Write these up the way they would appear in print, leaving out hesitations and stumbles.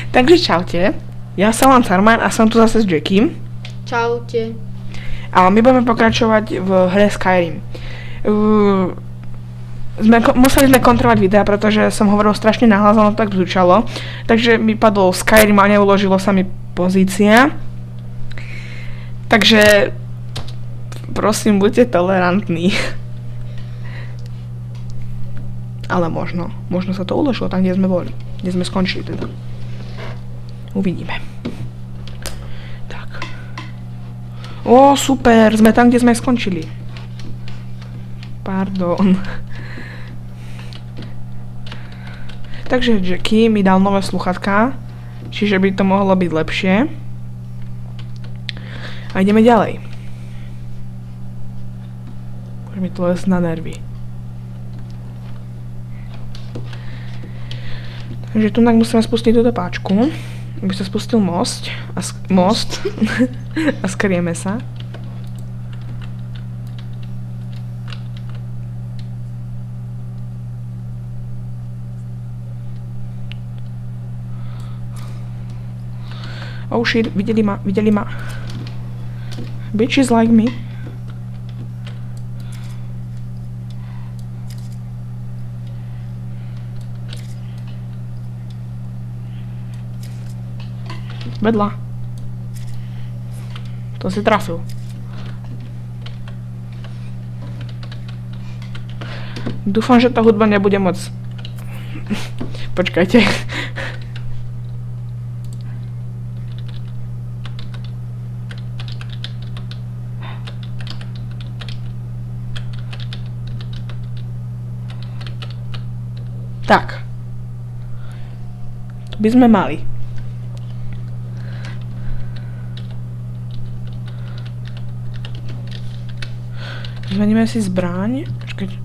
Takže čaute, ja som Lan Sarman a som tu zase s Jackiem. Čaute. A my budeme pokračovať v hre Skyrim. Museli sme kontrolovať videa, pretože som hovoril strašne nahlas, ono tak zvučalo. Takže mi padol Skyrim a neuložilo sa mi pozícia. Takže prosím, buďte tolerantní. Ale možno sa to uložilo tam, kde sme boli. Kde sme skončili teda. Uvidíme. Tak. Ó, super, sme tam, kde sme skončili. Pardon. Takže Jackie mi dal nové sluchatka, čiže by to mohlo byť lepšie. A ideme ďalej. Môže mi to lesť na nervy. Takže tu musíme spustiť túto páčku, aby sa spustil most a skrieme sa. Oh shit, videli ma. Bitches like me. Vedľa. To si trafil. Dúfam, že tá hudba nebude moc... Počkajte. Tak. To by sme mali. Zmeníme si zbraň. Počkať.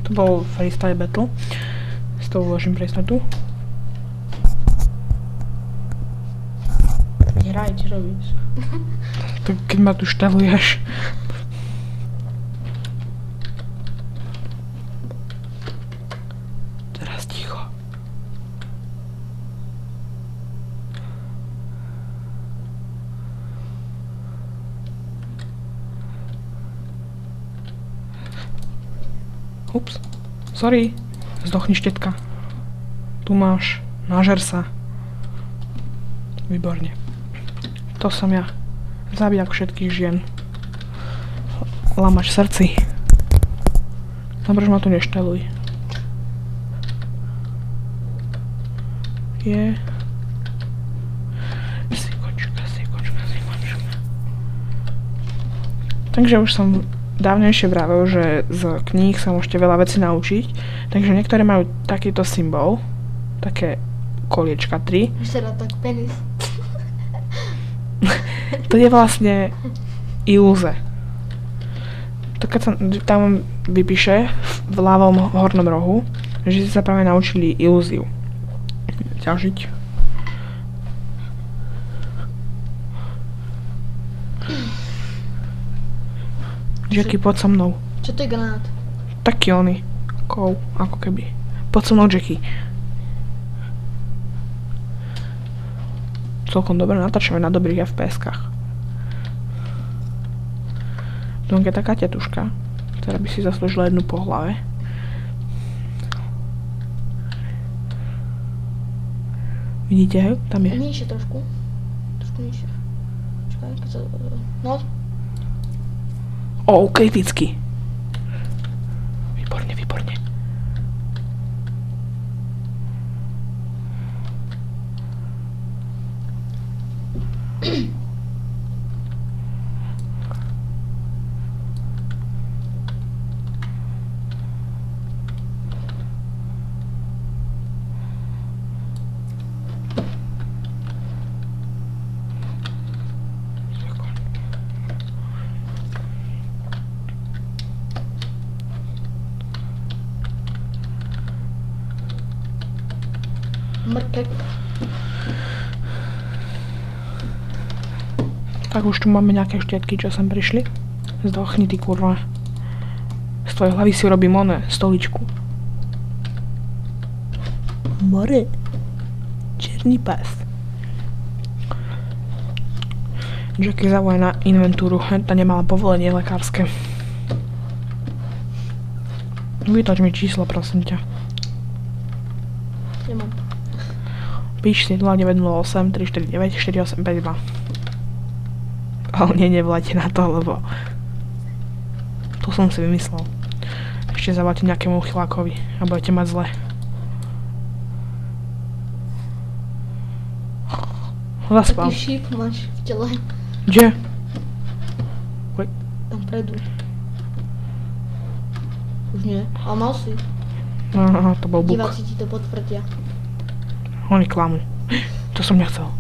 To bol freestyle battle. S toho uložím presnatu. Hraj, čo robíš? Tak keď ma tu šteluješ. Teraz ticho. Ups, sorry. Zdochni štetka. Tu máš, nažer sa. Výborne. To som ja. Zabijak všetkých žien. Lamač srdci. Dobre, že ma tu nešteluj. Je. Sikočka. Takže už som dávnejšie vravel, že z kníh sa môžete veľa vecí naučiť. Takže niektoré majú takýto symbol. Také koliečka 3. Vyzerá tak penis. To je vlastne ilúze. To keď sa tam vypíše v ľavom hornom rohu, že si sa práve naučili ilúziu. Ťažiť. Jackie, poď so mnou. Čo to je granát? Taký oný. Ako keby. Poď so mnou, Jackie. Celkom dobre natáčame na dobrých FPS-kách. Tu je taká tetuška, ktorá by si zaslúžila jednu po hlave. Vidíte? Tam je. Nižšie trošku. Trošku nižšie. Čakaj, keď sa... No. O, kriticky. Výborne. Mrkek. Tak už tu máme nejaké štietky, čo sem prišli. Zdochni ty kurva. Z tvojej hlavy si robím stoličku. More. Černý pás. Jackie zavolaj na inventúru. Tá nemala povolenie lekárske. Vytoč mi číslo, prosím ťa. Nemám. Píš si 0908 349 4852. Ale nie, nevolajte na to, lebo to som si vymyslel. Ešte zavoláte nejakému chylákovi a budete mať zle. Zaspal. Taký šíp máš v tele. Kde? Tam predu. Už nie, ale mal si. Aha, to bol buk. Diváci ti to potvrdia. Oni klamú. To som nechcel.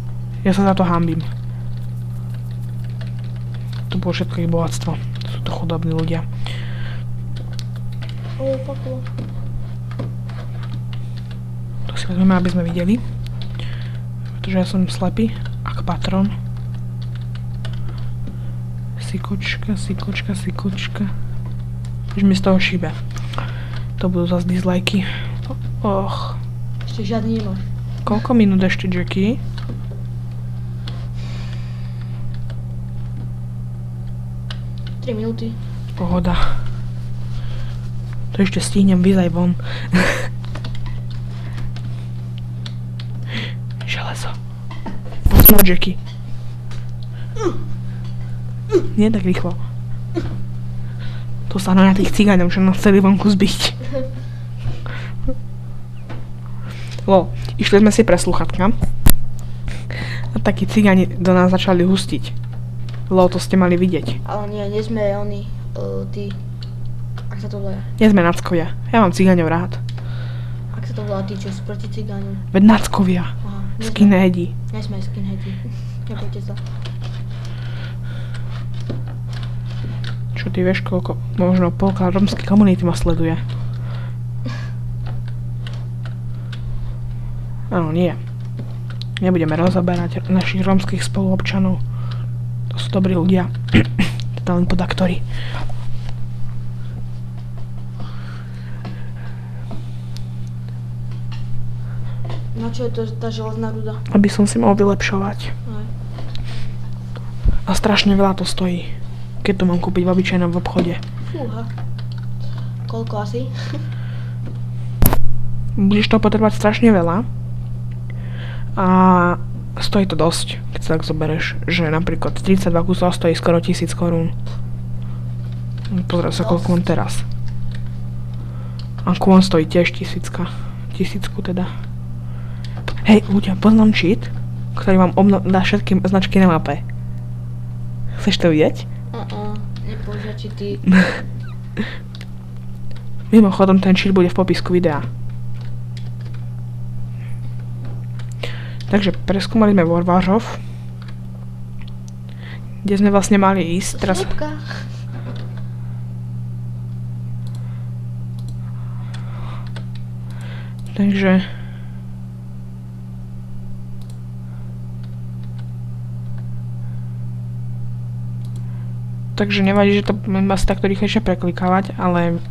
Ja sa za to hanbím. To bolo všetko ich bohatstvo. Sú to chudobní ľudia. Paklo. To si vezmeme, aby sme videli. Pretože ja som slepý, ako patron. Sikočka, sikočka, sikočka. Už mi z toho šíbe. To budú zase dislajky. Och. Ešte žiadny nemáš. Koľko minút ešte, Jackie? Tri minúty. Pohoda. To ešte stihnem vyzaj von. Železo. No, Jackie. Nie tak rýchlo. To sa na tých cigáňov, čo nás chceli vonku zbiť. Išli sme si pre sluchatka. A takí cigáni do nás začali hustiť. To ste mali vidieť. Ale nie sme oni, tí, ak sa to volá. Nie sme nackovia. Ja mám cigáňov rád. Ak sa to volá tí, čo sú proti cigáňom. Veď nackovia. Aha, Skinheadi. Nie sme skinheadi. Nebojte sa. Čo ty vieš, koľko? Možno polka rómskej komunity ma sleduje. Áno, nie. Nebudeme rozoberať našich rómskych spoluobčanov. To sú dobrí ľudia. Teda len podaktori. Na čo je to tá železná ruda? Aby som si mohol vylepšovať. Aj. A strašne veľa to stojí. Keď to mám kúpiť v obyčajnom obchode. Fúha. Koľko asi? Budeš to potrebovať strašne veľa. A stojí to dosť, keď sa tak zobereš, že napríklad 32 kusov stojí skoro 1000 korún. Pozrieť sa, koľko mám teraz. A kôň stojí tiež 1000. 1000 teda. Hej, ľudia, poznám cheat, ktorý vám dá všetky značky na mape. Chceš to vidieť? Nepožia, či ty... Mimochodom, ten cheat bude v popisku videa. Takže preskúmali sme Warvažov, kde sme vlastne mali ísť. Teraz... Slupka. Takže nevadí, že to mám asi takto rýchlejšie preklikávať, ale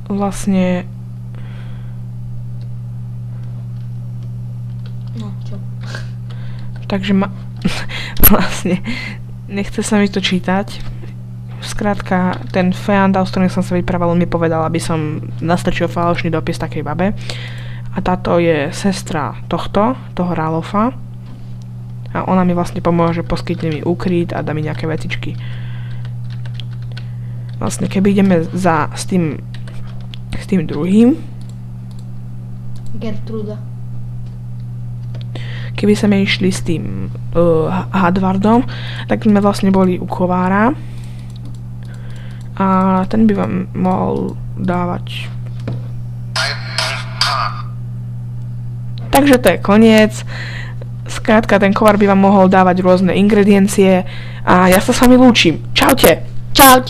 vlastne No, čo? takže vlastne nechce sa mi to čítať. Skrátka, ten Feandal, s ktorým som sa vyprával, mi povedal, aby som nastrčil falošný dopis takej babe. A táto je sestra toho Ralofa. A ona mi vlastne pomôže, poskytne mi úkryt a dá mi nejaké vecičky. Vlastne, keby ideme s tým druhým, Gertruda. keby sme išli s tým Hadvardom, tak sme vlastne boli u kovára. A ten by vám mohol dávať. Takže to je koniec. Skrátka, ten kovár by vám mohol dávať rôzne ingrediencie a ja sa s vami lúčim. Čaute! Čaute.